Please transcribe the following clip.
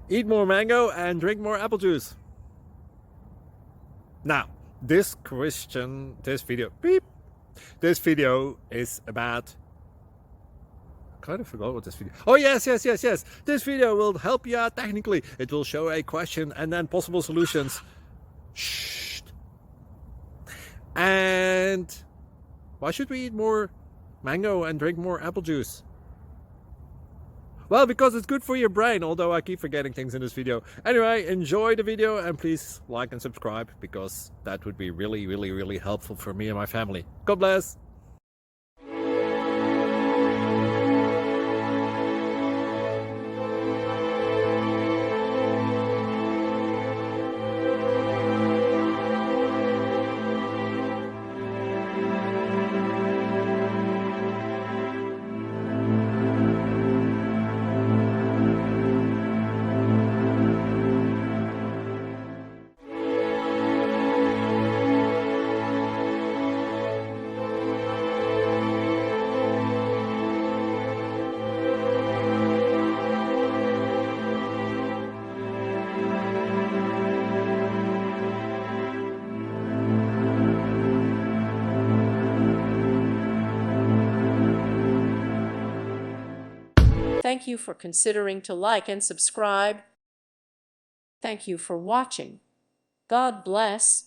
Eat more mango and drink more apple juice. Now, this video is about, I kind of forgot what this video. Oh yes. This video will help you out technically. It will show a question and then possible solutions. Shh. And why should we eat more mango and drink more apple juice? Well, because it's good for your brain, although I keep forgetting things in this video. Anyway, enjoy the video and please like and subscribe, because that would be really helpful for me and my family. God bless! Thank you for considering to like and subscribe. Thank you for watching. God bless.